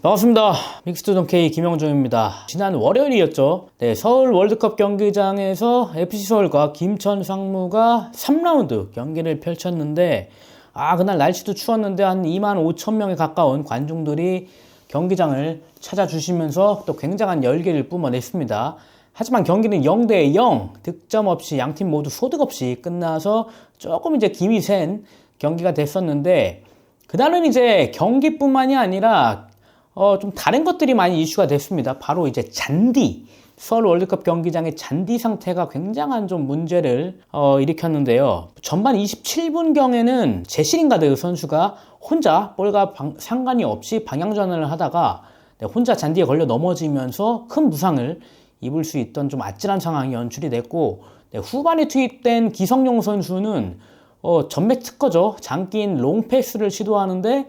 반갑습니다. 믹스투던 K 김영중입니다. 지난 월요일이었죠. 서울 월드컵 경기장에서 FC 서울과 김천 상무가 3라운드 경기를 펼쳤는데 그날 날씨도 추웠는데 한 25,000명에 가까운 관중들이 경기장을 찾아주시면서 또 굉장한 열기를 뿜어냈습니다. 하지만 경기는 0대0 득점 없이 양팀 모두 소득 없이 끝나서 조금 이제 김이 센 경기가 됐었는데, 그날은 이제 경기뿐만이 아니라 좀 다른 것들이 많이 이슈가 됐습니다. 바로 이제 잔디, 서울 월드컵 경기장의 잔디 상태가 굉장한 좀 문제를 일으켰는데요. 전반 27분경에는 제시링가드 선수가 혼자 볼과 상관이 없이 방향전환을 하다가 혼자 잔디에 걸려 넘어지면서 큰 부상을 입을 수 있던 좀 아찔한 상황이 연출이 됐고, 후반에 투입된 기성용 선수는 전매 특허죠. 장기인 롱패스를 시도하는데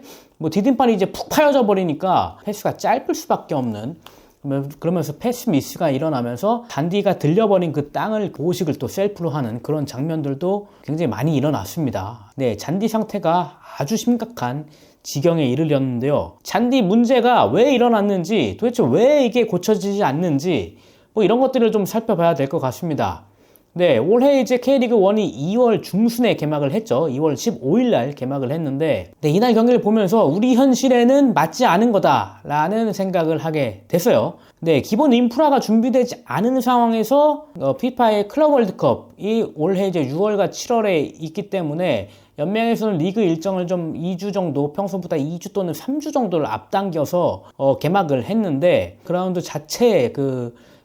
디딤발이 이제 푹 파여져 버리니까 패스가 짧을 수밖에 없는, 그러면서 패스 미스가 일어나면서 잔디가 들려버린 그 땅을 보식을 또 셀프로 하는 그런 장면들도 굉장히 많이 일어났습니다. 잔디 상태가 아주 심각한 지경에 이르렀는데요. 잔디 문제가 왜 일어났는지, 도대체 왜 이게 고쳐지지 않는지 이런 것들을 좀 살펴봐야 될 것 같습니다. 올해 이제 K리그 1이 2월 중순에 개막을 했죠. 2월 15일 날 개막을 했는데, 이날 경기를 보면서 우리 현실에는 맞지 않은 거다라는 생각을 하게 됐어요. 기본 인프라가 준비되지 않은 상황에서 FIFA의 클럽 월드컵이 올해 이제 6월과 7월에 있기 때문에 연맹에서는 리그 일정을 좀 2주 정도, 평소보다 2주 또는 3주 정도를 앞당겨서 개막을 했는데, 그라운드 자체의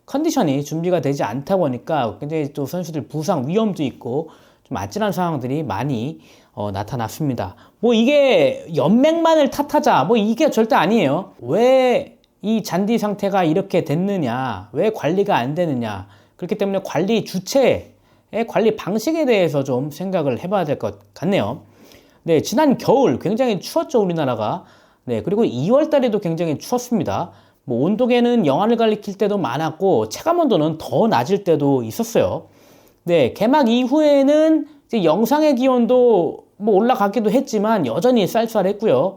컨디션이 준비가 되지 않다 보니까 굉장히 또 선수들 부상 위험도 있고 좀 아찔한 상황들이 많이 나타났습니다. 이게 연맹만을 탓하자 이게 절대 아니에요. 왜 이 잔디 상태가 이렇게 됐느냐, 왜 관리가 안 되느냐, 그렇기 때문에 관리 주체의 관리 방식에 대해서 좀 생각을 해봐야 될 것 같네요. 지난 겨울 굉장히 추웠죠, 우리나라가. 그리고 2월 달에도 굉장히 추웠습니다. 온도계는 영하를 가리킬 때도 많았고 체감온도는 더 낮을 때도 있었어요. 개막 이후에는 이제 영상의 기온도 올라가기도 했지만 여전히 쌀쌀했고요.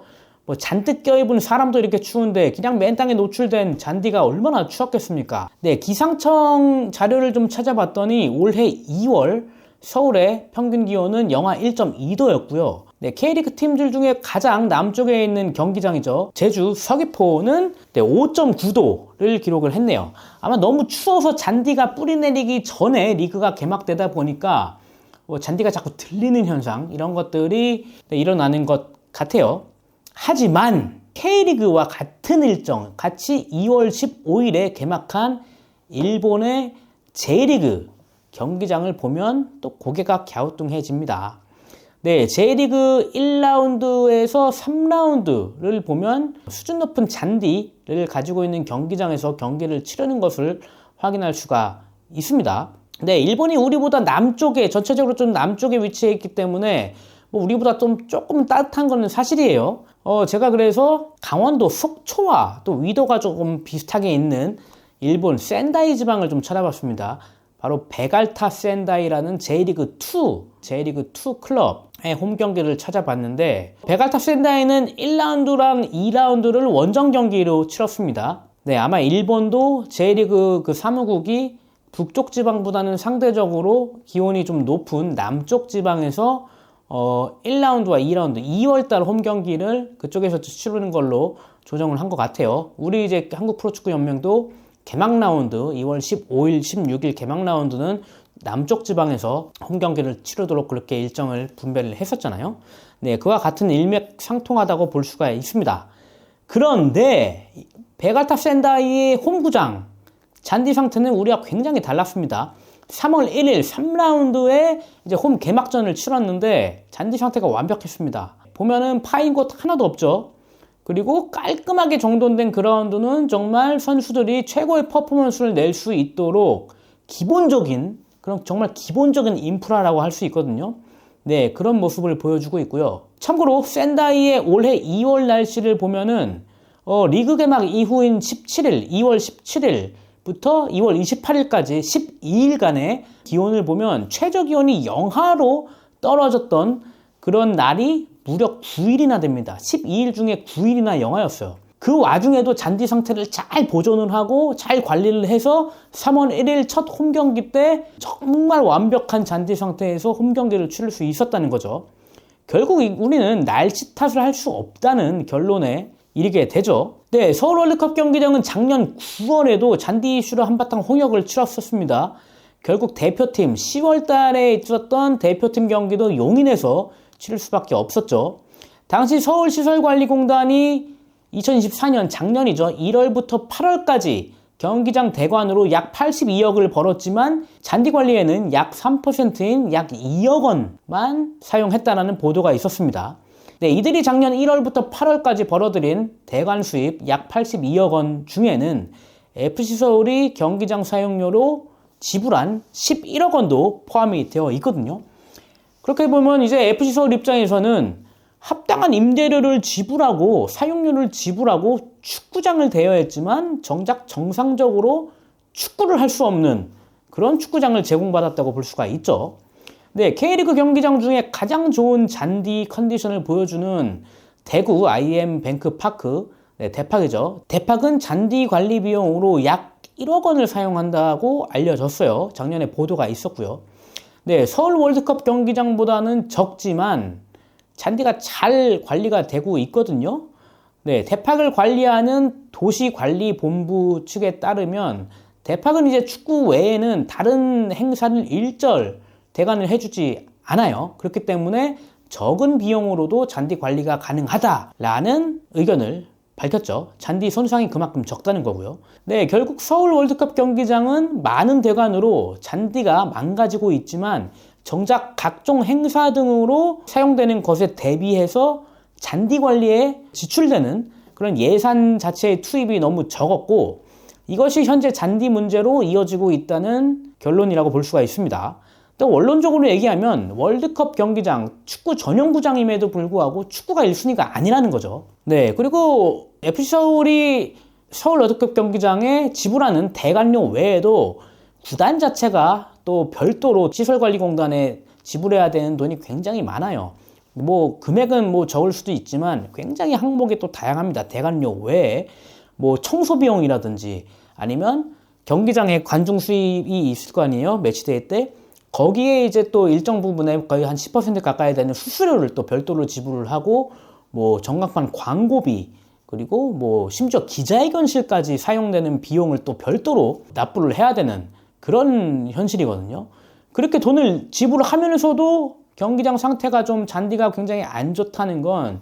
잔뜩 껴입은 사람도 이렇게 추운데 그냥 맨 땅에 노출된 잔디가 얼마나 추웠겠습니까? 기상청 자료를 좀 찾아봤더니 올해 2월 서울의 평균 기온은 영하 1.2도였고요. K리그 팀들 중에 가장 남쪽에 있는 경기장이죠. 제주 서귀포는 5.9도를 기록을 했네요. 아마 너무 추워서 잔디가 뿌리 내리기 전에 리그가 개막되다 보니까 잔디가 자꾸 들리는 현상, 이런 것들이 일어나는 것 같아요. 하지만 K리그와 같은 일정, 같이 2월 15일에 개막한 일본의 J리그 경기장을 보면 또 고개가 갸우뚱해집니다. J리그 1라운드에서 3라운드를 보면 수준 높은 잔디를 가지고 있는 경기장에서 경기를 치르는 것을 확인할 수가 있습니다. 일본이 우리보다 남쪽에, 전체적으로 좀 남쪽에 위치해 있기 때문에 우리보다 좀 조금 따뜻한 건 사실이에요. 제가 그래서 강원도 속초와 또 위도가 조금 비슷하게 있는 일본 센다이 지방을 좀 찾아봤습니다. 바로 베갈타 센다이라는 J리그2 클럽의 홈 경기를 찾아봤는데, 베갈타 센다이는 1라운드랑 2라운드를 원정 경기로 치렀습니다. 아마 일본도 J리그 사무국이 북쪽 지방보다는 상대적으로 기온이 좀 높은 남쪽 지방에서 1라운드와 2라운드, 2월달 홈 경기를 그쪽에서 치르는 걸로 조정을 한 것 같아요. 우리 이제 한국 프로축구 연맹도 개막 라운드 2월 15일, 16일 개막 라운드는 남쪽 지방에서 홈 경기를 치르도록 그렇게 일정을 분배를 했었잖아요. 그와 같은 일맥상통하다고 볼 수가 있습니다. 그런데 베갈타 센다이의 홈구장 잔디 상태는 우리와 굉장히 달랐습니다. 3월 1일 3라운드에 이제 홈 개막전을 치렀는데 잔디 상태가 완벽했습니다. 보면은 파인 곳 하나도 없죠. 그리고 깔끔하게 정돈된 그라운드는 정말 선수들이 최고의 퍼포먼스를 낼 수 있도록 정말 기본적인 인프라라고 할 수 있거든요. 그런 모습을 보여주고 있고요. 참고로 센다이의 올해 2월 날씨를 보면은 리그 개막 이후인 2월 17일부터 2월 28일까지 12일간의 기온을 보면 최저 기온이 영하로 떨어졌던 그런 날이 무려 9일이나 됩니다. 12일 중에 9일이나 영하였어요. 그 와중에도 잔디 상태를 잘 보존을 하고 잘 관리를 해서 3월 1일 첫 홈경기 때 정말 완벽한 잔디 상태에서 홈경기를 치를 수 있었다는 거죠. 결국 우리는 날씨 탓을 할 수 없다는 결론에 이르게 되죠. 네, 서울 월드컵 경기장은 작년 9월에도 잔디 이슈로 한바탕 홍역을 치렀었습니다. 결국 대표팀 10월 달에 있었던 대표팀 경기도 용인에서 치를 수밖에 없었죠. 당시 서울시설관리공단이 2024년 작년이죠. 1월부터 8월까지 경기장 대관으로 약 82억을 벌었지만 잔디 관리에는 약 3%인 약 2억 원만 사용했다는 보도가 있었습니다. 네, 이들이 작년 1월부터 8월까지 벌어들인 대관 수입 약 82억 원 중에는 FC서울이 경기장 사용료로 지불한 11억 원도 포함이 되어 있거든요. 그렇게 보면 이제 FC서울 입장에서는 합당한 임대료를 지불하고 사용료를 지불하고 축구장을 대여했지만 정작 정상적으로 축구를 할 수 없는 그런 축구장을 제공받았다고 볼 수가 있죠. 네, K리그 경기장 중에 가장 좋은 잔디 컨디션을 보여주는 대구 IM뱅크파크, 네, 대팍이죠. 대팍은 잔디 관리 비용으로 약 1억 원을 사용한다고 알려졌어요. 작년에 보도가 있었고요. 네, 서울 월드컵 경기장보다는 적지만 잔디가 잘 관리가 되고 있거든요. 네, 대팍을 관리하는 도시관리본부 측에 따르면 대팍은 이제 축구 외에는 다른 행사를 일절 대관을 해주지 않아요. 그렇기 때문에 적은 비용으로도 잔디 관리가 가능하다라는 의견을 밝혔죠. 잔디 손상이 그만큼 적다는 거고요. 네, 결국 서울 월드컵 경기장은 많은 대관으로 잔디가 망가지고 있지만 정작 각종 행사 등으로 사용되는 것에 대비해서 잔디 관리에 지출되는 그런 예산 자체의 투입이 너무 적었고 이것이 현재 잔디 문제로 이어지고 있다는 결론이라고 볼 수가 있습니다. 또 원론적으로 얘기하면 월드컵 경기장, 축구 전용구장임에도 불구하고 축구가 1순위가 아니라는 거죠. 네, 그리고 FC서울이 서울 월드컵 경기장에 지불하는 대관료 외에도 구단 자체가 또 별도로 시설관리공단에 지불해야 되는 돈이 굉장히 많아요. 뭐 금액은 뭐 적을 수도 있지만 굉장히 항목이 또 다양합니다. 대관료 외에 뭐 청소 비용이라든지 아니면 경기장에 관중 수입이 있을 거 아니에요. 매치데이 때 거기에 이제 또 일정 부분에 거의 한 10% 가까이 되는 수수료를 또 별도로 지불을 하고 뭐 전광판 광고비 그리고 뭐 심지어 기자회견실까지 사용되는 비용을 또 별도로 납부를 해야 되는 그런 현실이거든요. 그렇게 돈을 지불하면서도 경기장 상태가 좀 잔디가 굉장히 안 좋다는 건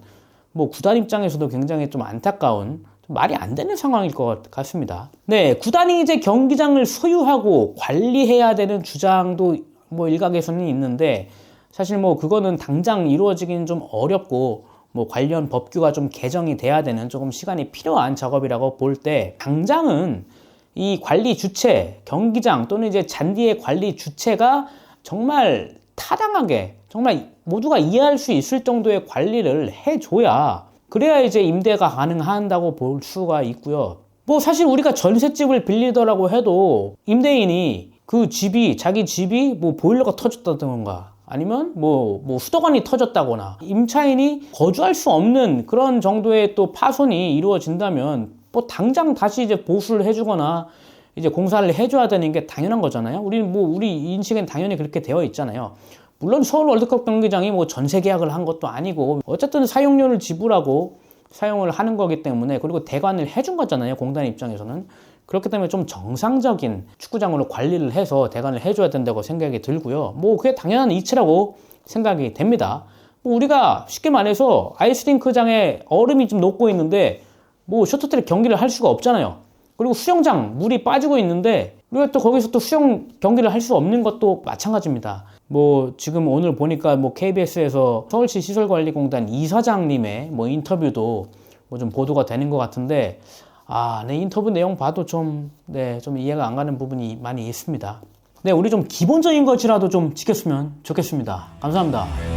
뭐 구단 입장에서도 굉장히 좀 안타까운 좀 말이 안 되는 상황일 것 같습니다. 네, 구단이 이제 경기장을 소유하고 관리해야 되는 주장도 뭐 일각에서는 있는데 사실 뭐 그거는 당장 이루어지기는 좀 어렵고 뭐 관련 법규가 좀 개정이 돼야 되는 조금 시간이 필요한 작업이라고 볼 때 당장은 이 관리 주체, 경기장 또는 이제 잔디의 관리 주체가 정말 타당하게 정말 모두가 이해할 수 있을 정도의 관리를 해줘야 그래야 이제 임대가 가능한다고 볼 수가 있고요. 뭐 사실 우리가 전셋집을 빌리더라고 해도 임대인이 그 집이 자기 집이 뭐 보일러가 터졌다던가 아니면 뭐 수도관이 터졌다거나 임차인이 거주할 수 없는 그런 정도의 또 파손이 이루어진다면 뭐 당장 다시 이제 보수를 해주거나 이제 공사를 해줘야 되는 게 당연한 거잖아요. 우리 인식엔 당연히 그렇게 되어 있잖아요. 물론 서울 월드컵 경기장이 뭐 전세 계약을 한 것도 아니고 어쨌든 사용료를 지불하고 사용을 하는 거기 때문에 그리고 대관을 해준 거잖아요. 공단 입장에서는. 그렇기 때문에 좀 정상적인 축구장으로 관리를 해서 대관을 해줘야 된다고 생각이 들고요. 뭐 그게 당연한 이치라고 생각이 됩니다. 뭐 우리가 쉽게 말해서 아이스링크장에 얼음이 좀 녹고 있는데 뭐 쇼트트랙 경기를 할 수가 없잖아요. 그리고 수영장 물이 빠지고 있는데 우리가 또 거기서 또 수영 경기를 할 수 없는 것도 마찬가지입니다. 뭐 지금 오늘 보니까 뭐 KBS에서 서울시 시설관리공단 이사장님의 뭐 인터뷰도 뭐 좀 보도가 되는 것 같은데 네, 인터뷰 내용 봐도 좀 이해가 안 가는 부분이 많이 있습니다. 네, 우리 좀 기본적인 것이라도 좀 지켰으면 좋겠습니다. 감사합니다.